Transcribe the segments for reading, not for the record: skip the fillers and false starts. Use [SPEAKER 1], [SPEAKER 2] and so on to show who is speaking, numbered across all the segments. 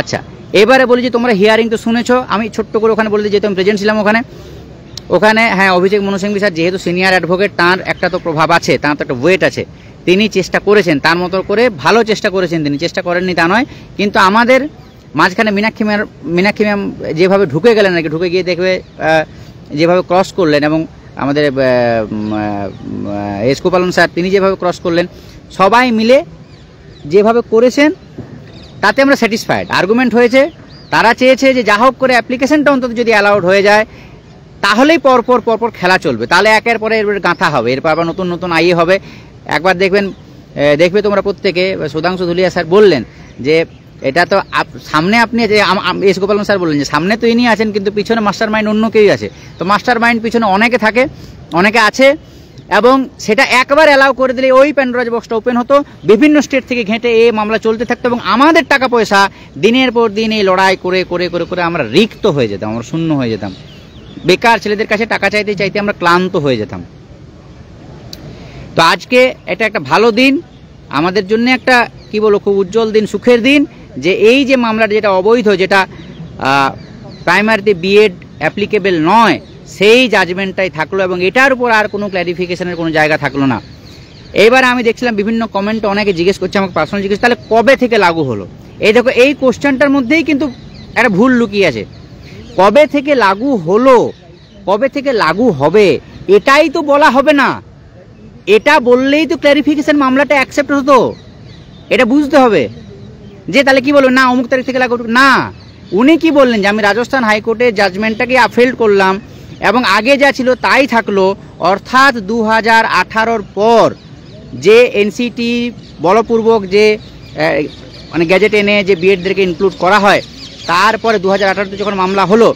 [SPEAKER 1] আচ্ছা, এবারে বলি যে তোমরা হিয়ারিং তো শুনেছো, আমি ছোট্ট করে ওখানে বলে দিই, যেহেতু আমি প্রেজেন্ট ছিলাম ওখানে হ্যাঁ, অভিষেক মনু সিংভি স্যার যেহেতু সিনিয়র অ্যাডভোকেট, তার একটা তো প্রভাব আছে, তার তো একটা ওয়েট আছে, তিনি চেষ্টা করেছেন তার মতো করে, ভালো চেষ্টা করেছেন, তিনি চেষ্টা করেননি তা নয়, কিন্তু আমাদের মাঝখানে মীনাক্ষী ম্যাম যেভাবে ঢুকে গেলেন আর কি, ঢুকে গিয়ে দেখবে যেভাবে ক্রস করলেন, এবং আমাদের এস গোপালন স্যার তিনি যেভাবে ক্রস করলেন, সবাই মিলে যেভাবে করেছেন তাতে আমরা স্যাটিসফাইড। আর্গুমেন্ট হয়েছে, তারা চেয়েছে যে যা হোক করে অ্যাপ্লিকেশনটা অন্তত যদি অ্যালাউড হয়ে যায় তাহলেই পরপর খেলা চলবে, তাহলে একের পরে এর গাঁথা হবে, এরপর আবার নতুন নতুন আইয়ে হবে। একবার দেখবে তোমরা প্রত্যেকে, সুধাংশু ধুলিয়া স্যার বললেন যে এটা তো সামনে আপনি যে এস গোপালন স্যার বললেন যে সামনে তো ইনি আছেন, কিন্তু পিছনে মাস্টার মাইন্ড অন্য কেউই আছে, তো মাস্টার মাইন্ড পিছনে অনেকে থাকে, অনেকে আছে, এবং সেটা একবার অ্যালাউ করে দিলে ওই প্যান্ডোরাজ বক্সটা ওপেন হতো, বিভিন্ন স্টেট থেকে ঘেঁটে এই মামলা চলতে থাকতো, এবং আমাদের টাকা পয়সা দিনের পর দিন এই লড়াই করে করে করে করে আমরা রিক্ত হয়ে যেতাম, আমরা শূন্য হয়ে যেতাম, বেকার ছেলেদের কাছে টাকা চাইতে চাইতে আমরা ক্লান্ত হয়ে যেতাম। তো আজকে এটা একটা ভালো দিন আমাদের জন্য, একটা কি বলবো খুব উজ্জ্বল দিন, সুখের দিন, যে এই যে মামলাটা যেটা অবৈধ, যেটা প্রাইমারিতে বিএড অ্যাপ্লিকেবল নয়, সেই জাজমেন্টটাই থাকলো, এবং এটার উপর আর কোনো ক্ল্যারিফিকেশনের কোনো জায়গা থাকলো না। এইবার আমি দেখছিলাম বিভিন্ন কমেন্টে অনেকে জিজ্ঞেস করছে, আমাকে পার্সোনাল জিজ্ঞেস, তাহলে কবে থেকে লাগু হলো? এই দেখো, এই কোশ্চেনটার মধ্যেই কিন্তু একটা ভুল লুকিয়ে আছে। কবে থেকে লাগু হলো, কবে থেকে লাগু হবে, এটাই তো বলা হবে না। এটা বললেই তো ক্ল্যারিফিকেশন মামলাটা অ্যাকসেপ্ট হতো, এটা বুঝতে হবে। যে তাহলে কি বলবেন, না অমুক তারিখ থেকে লাগু, না, উনি কি বললেন যে আমি রাজস্থান হাইকোর্টের জাজমেন্টটাকে আফিল করলাম এবং আগে যা ছিল তাই থাকলো, অর্থাৎ 2018 পর যে এনসিটি বলপূর্বক যে মানে গ্যাজেট এনে যে বিএডদেরকে ইনক্লুড করা হয়, তারপরে 2018তে যখন মামলা হলো,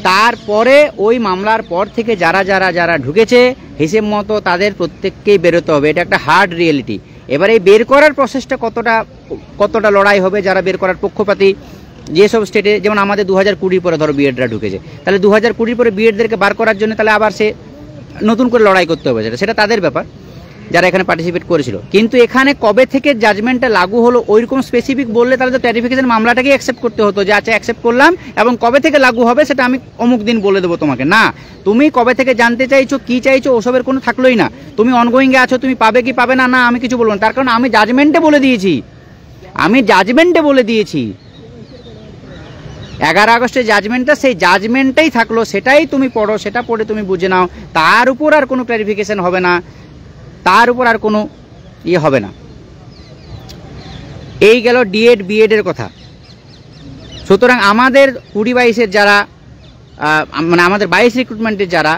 [SPEAKER 1] তারপরে ওই মামলার পর থেকে যারা যারা যারা ঢুকেছে হিসেব মতো তাদের প্রত্যেককেই বেরোতে হবে, এটা একটা হার্ড রিয়েলিটি। এবার এই বের করার প্রসেসটা কতটা লড়াই হবে, যারা বের করার পক্ষপাতী, যেসব স্টেটে, যেমন আমাদের 2020 পরে ধরো বিএডরা ঢুকেছে, তাহলে 2020 পরে বিএডদেরকে বার করার জন্য তাহলে আবার সে নতুন করে লড়াই করতে হবে, সেটা তাদের ব্যাপার যারা এখানে পার্টিসিপেট করেছিল। কিন্তু এখানে কবে থেকে জাজমেন্টটা লাগু হলো ওইরকম স্পেসিফিক বললে তাহলে তো ক্ল্যারিফিকেশন মামলাটাকে অ্যাকসেপ্ট করতে হতো, যে আচ্ছা অ্যাকসেপ্ট করলাম এবং কবে থেকে লাগু হবে সেটা আমি অমুক দিন বলে দেবো তোমাকে। না, তুমি কবে থেকে জানতে চাইছো, কি চাইছো, ওসবের কোনো থাকলোই না। তুমি অনগোয়িংয়ে আছো, তুমি পাবে কি পাবে না, না আমি কিছু বলবো না, তার কারণ আমি জাজমেন্টে বলে দিয়েছি, 11 আগস্টের জাজমেন্টটা, সেই জাজমেন্টটাই থাকলো, সেটাই তুমি পড়ো, সেটা পড়ে তুমি বুঝে নাও, তার উপর আর কোনো ক্ল্যারিফিকেশন হবে না, তার উপর আর কোনো ইয়ে হবে না। এই গেল ডিএড বিএডের কথা। সুতরাং আমাদের 20-22-এর যারা মানে আমাদের 22 রিক্রুটমেন্টের যারা,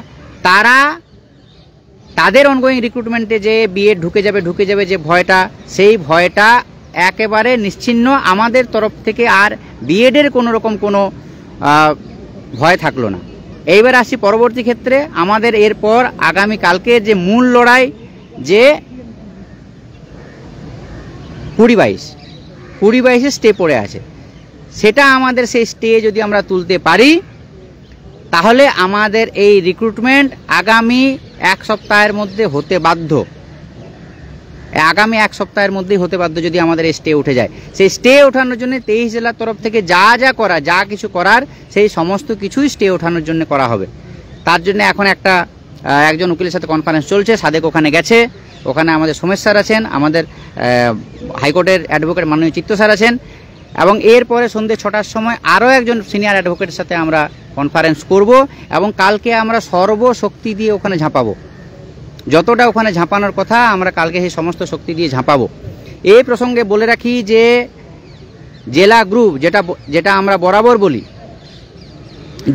[SPEAKER 1] তাদের অনগোয়িং রিক্রুটমেন্টে যে বিএড ঢুকে যাবে যে ভয়টা, সেই ভয়টা একেবারে নিশ্চিহ্ন। আমাদের তরফ থেকে আর বিএডের কোনো রকম কোনো ভয় থাকলো না। এইবার আসছি পরবর্তী ক্ষেত্রে, আমাদের এরপর আগামীকালকে যে মূল লড়াই, যে 20-22 স্টে পড়ে আছে, সেটা আমাদের সেই স্টে যদি আমরা তুলতে পারি তাহলে আমাদের এই রিক্রুটমেন্ট আগামী 1 সপ্তাহের মধ্যে হতে বাধ্য, আগামী 1 সপ্তাহের মধ্যেই হতে বাধ্য যদি আমাদের এই স্টে উঠে যায়। সেই স্টে ওঠানোর জন্য 23 জেলার তরফ থেকে যা কিছু করার, সেই সমস্ত কিছুই স্টে ওঠানোর জন্য করা হবে। তার জন্য এখন একজন উকিলের সাথে কনফারেন্স চলছে, সাদেক ওখানে গেছে, ওখানে আমাদের সোমেশ স্যার আছেন, আমাদের হাইকোর্টের অ্যাডভোকেট মাননীয় চিত্ত স্যার আছেন, এবং এরপরে সন্ধ্যে 6টার সময় আরও একজন সিনিয়র অ্যাডভোকেটের সাথে আমরা কনফারেন্স করব, এবং কালকে আমরা সর্বশক্তি দিয়ে ওখানে ঝাঁপাবো, যতটা ওখানে ঝাঁপানোর কথা আমরা কালকে সেই সমস্ত শক্তি দিয়ে ঝাঁপাবো। এই প্রসঙ্গে বলে রাখি যে জেলা গ্রুপ, যেটা আমরা বরাবর বলি,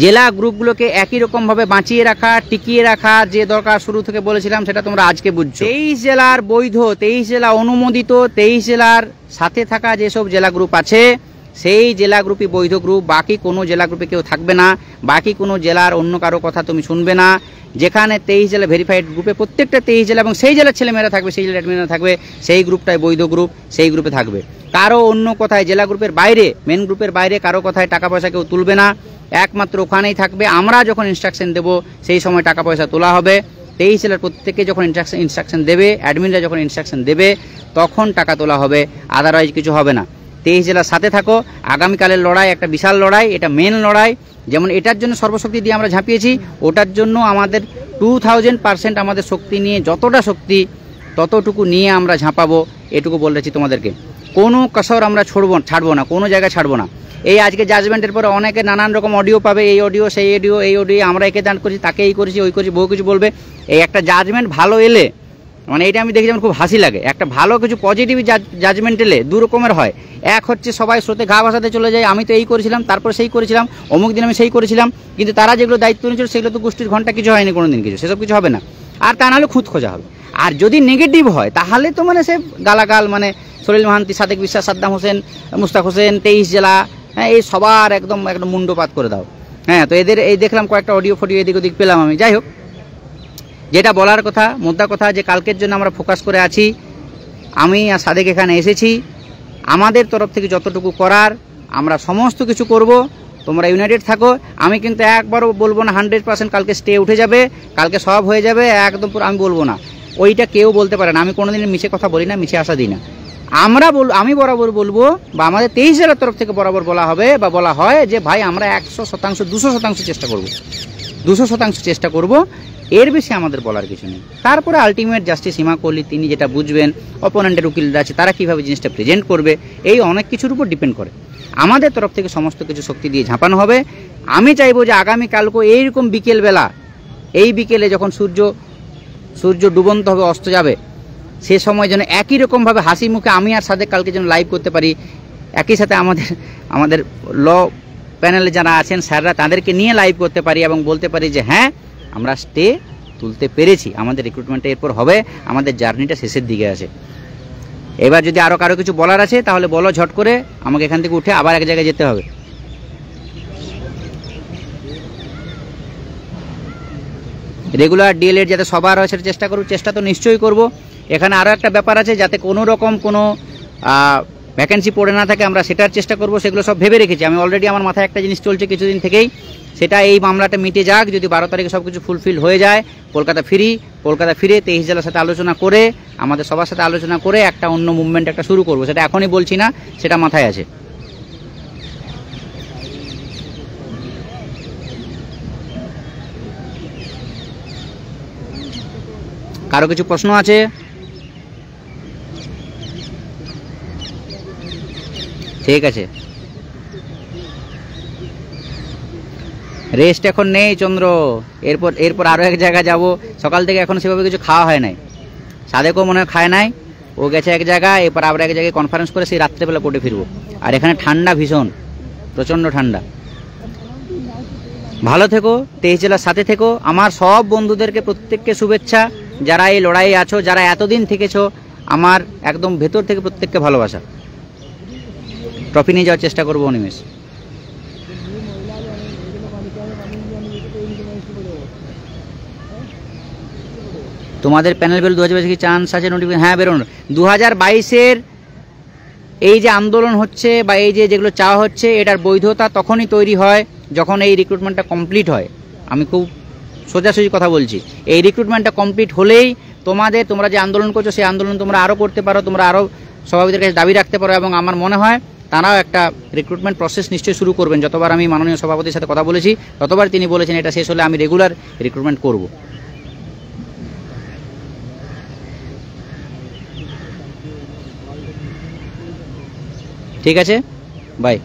[SPEAKER 1] জেলা গ্রুপগুলোকে একই রকমভাবে বাঁচিয়ে রাখা, টিকিয়ে রাখা যে দরকার, শুরু থেকে বলেছিলাম, সেটা তোমরা আজকে বুঝছো। 23 জেলার বৈধ, 23 জেলা অনুমোদিত, 23 জেলার সাথে থাকা যেসব জেলা গ্রুপ আছে, সেই জেলা গ্রুপই বৈধ গ্রুপ। বাকি কোনো জেলা গ্রুপে কেউ থাকবে না, বাকি কোনো জেলার অন্য কারো কথা তুমি শুনবে না। যেখানে 23 জেলা ভেরিফাইড গ্রুপে, প্রত্যেকটা 23 জেলা এবং সেই জেলার ছেলেমেয়েরা থাকবে, সেই জেলার অ্যাডমিনরা থাকবে, সেই গ্রুপটাই বৈধ গ্রুপ, সেই গ্রুপে থাকবে। কারো অন্য কথায়, জেলা গ্রুপের বাইরে, মেন গ্রুপের বাইরে কারো কথায় টাকা পয়সা কেউ তুলবে না, একমাত্র ওখানেই থাকবে। আমরা যখন ইনস্ট্রাকশন দেবো সেই সময় টাকা পয়সা তোলা হবে। 23 জেলার প্রত্যেকে যখন ইনস্ট্রাকশন দেবে, অ্যাডমিনরা যখন ইনস্ট্রাকশন দেবে, তখন টাকা তোলা হবে, আদারওয়াইজ কিছু হবে না। 23 জেলার সাথে থাকো। আগামীকালের লড়াই একটা বিশাল লড়াই, এটা মেন লড়াই। যেমন এটার জন্য সর্বশক্তি দিয়ে আমরা ঝাঁপিয়েছি, ওটার জন্য আমাদের 2000% আমাদের শক্তি নিয়ে, যতটা শক্তি ততটুকু নিয়ে আমরা ঝাঁপাবো, এটুকু বলেছি তোমাদেরকে। কোনো কসর আমরা ছাড়বো না, কোনো জায়গায় ছাড়বো না। এই আজকে জাজমেন্টের পরে অনেকে নানান রকম অডিও পাবে, এই অডিও সেই অডিও, এই অডিও আমরা একে দান করেছি, তাকে এই করেছি, ওই করেছি, বহু কিছু বলবে। এই একটা জাজমেন্ট ভালো এলে, মানে এটা আমি দেখি যেমন খুব হাসি লাগে, একটা ভালো কিছু পজিটিভ জাজমেন্ট এলে দু রকমের হয়। এক হচ্ছে সবাই স্রোতে ঘা ভাসাতে চলে যায়, আমি তো এই করেছিলাম, তারপর সেই করেছিলাম, অমুক দিন আমি সেই করেছিলাম, কিন্তু তারা যেগুলো দায়িত্ব নিয়েছিল সেগুলো তো গোষ্ঠীর ঘন্টা কিছু হয়নি কোনোদিন, কিছু সেসব কিছু হবে না। আর তা নাহলে খুঁত খোঁজা হবে। আর যদি নেগেটিভ হয় তাহলে তো মানে সে গালাগাল, মানে সলিল মাহান্তি, সাদেক বিশ্বাস, সাদ্দাম হোসেন, মুস্তাক হোসেন, 23 জেলা, হ্যাঁ, এই সবার একদম একদম মুন্ডপাত করে দাও। হ্যাঁ, তো এদের এই দেখলাম কয়েকটা অডিও ফডিও এদিক ওদিক পেলাম আমি। যাই হোক, যেটা বলার কথা, মোদ্দা কথা, যে কালকের জন্য আমরা ফোকাস করে আছি। আমি আর সাদেক এখানে এসেছি, আমাদের তরফ থেকে যতটুকু করার আমরা সমস্ত কিছু করব। তোমরা ইউনাইটেড থাকো। আমি কিন্তু একবারও বলবো না 100% কালকে স্টে উঠে যাবে, কালকে সব হয়ে যাবে একদম পুরো, আমি বলবো না, ওইটা কেউ বলতে পারে না। আমি কোনোদিন মিছে কথা বলি না, মিছে আশা দিই না। আমি বরাবর বলবো, বা আমাদের 23 জেলার তরফ থেকে বরাবর বলা হবে বা বলা হয় যে ভাই আমরা 100%, 200% চেষ্টা করব, 200% চেষ্টা করব, এর বেশি আমাদের বলার কিছু নেই। তারপরে আলটিমেট জাস্টিস হিমা কোহলি তিনি যেটা বুঝবেন, অপোনেন্টের উকিলরা আছে তারা কীভাবে জিনিসটা প্রেজেন্ট করবে, এই অনেক কিছুর উপর ডিপেন্ড করে। আমাদের তরফ থেকে সমস্ত কিছু শক্তি দিয়ে ঝাঁপানো হবে। আমি চাইবো যে আগামীকালকে এইরকম বিকেলবেলা, এই বিকেলে যখন সূর্য ডুবন্ত হবে, অস্ত যাবে, সে সময় যেন একই রকমভাবে হাসি মুখে আমি আর সাদেক কালকে যেন লাইভ করতে পারি। একই সাথে আমাদের ল প্যানেলে যারা আছেন স্যাররা, তাদেরকে নিয়ে লাইভ করতে পারি এবং বলতে পারি যে হ্যাঁ আমরা স্টে তুলতে পেরেছি, আমাদের রিক্রুটমেন্টটা এরপর হবে, আমাদের জার্নিটা শেষের দিকে আছে। এবার যদি আরও কারো কিছু বলার আছে তাহলে বলো ঝট করে, আমাকে এখান থেকে উঠে আবার এক জায়গায় যেতে হবে। রেগুলার ডিএলএড যাতে সবার হয় সেটা চেষ্টা করব, চেষ্টা তো নিশ্চয়ই করব। এখানে আরও একটা ব্যাপার আছে, যাতে কোনো রকম কোনো ভ্যাকেন্সি পড়ে না থাকে, আমরা সেটার চেষ্টা করব। সেগুলো সব ভেবে রেখেছি আমি অলরেডি। আমার মাথায় একটা জিনিস চলছে কিছুদিন থেকেই, সেটা এই মামলাটা মিটে যাক। যদি 12 তারিখে সব কিছু ফুলফিল হয়ে যায়, কলকাতা ফিরে 23 জেলার সাথে আলোচনা করে, আমাদের সবার সাথে আলোচনা করে একটা অন্য মুভমেন্ট একটা শুরু করব। সেটা এখনই বলছি না, সেটা মাথায় আছে। কারো কিছু প্রশ্ন আছে? ঠিক আছে, রেস্ট এখন নেই চন্দ্র, এরপর আরও এক জায়গায় যাব। সকাল থেকে এখন সেভাবে কিছু খাওয়া হয় নাই, সাদেকও মনে হয় খায় নাই, ও গেছে এক জায়গায়, এরপর আবার এক জায়গায় কনফারেন্স করে সেই রাত্রেবেলা কোর্টে ফিরবো। আর এখানে ঠান্ডা ভীষণ, প্রচণ্ড ঠান্ডা। ভালো থেকো, 23 জেলার সাথে থেকো। আমার সব বন্ধুদেরকে প্রত্যেককে শুভেচ্ছা, যারা এই লড়াইয়ে আছো, যারা এতদিন থেকেছো, আমার একদম ভেতর থেকে প্রত্যেককে ভালোবাসা। ট্রফি নিয়ে যাওয়ার চেষ্টা করবো অনিমেষ। তোমাদের প্যানেল বেল 2022 কি চান্স আছে নোটিফিকেশন? হ্যাঁ, বেরোনোর 2022-এর এই যে আন্দোলন হচ্ছে বা এই যে যেগুলো চাওয়া হচ্ছে, এটার বৈধতা তখনই তৈরি হয় যখন এই রিক্রুটমেন্টটা কমপ্লিট হয়। আমি খুব সোজাসুজি কথা বলছি, এই রিক্রুটমেন্টটা কমপ্লিট হলেই তোমরা যে আন্দোলন করছো সেই আন্দোলন তোমরা আরও করতে পারো, তোমরা আরও সভাপতিদের কাছে দাবি রাখতে পারো। এবং আমার মনে হয় তারাও একটা রিক্রুটমেন্ট প্রসেস নিশ্চয়ই শুরু করবেন। যতবার আমি মাননীয় সভাপতির সাথে কথা বলেছি, ততবার তিনি বলেছেন এটা শেষ হলে আমি রেগুলার রিক্রুটমেন্ট করব। ঠিক আছে, বাই।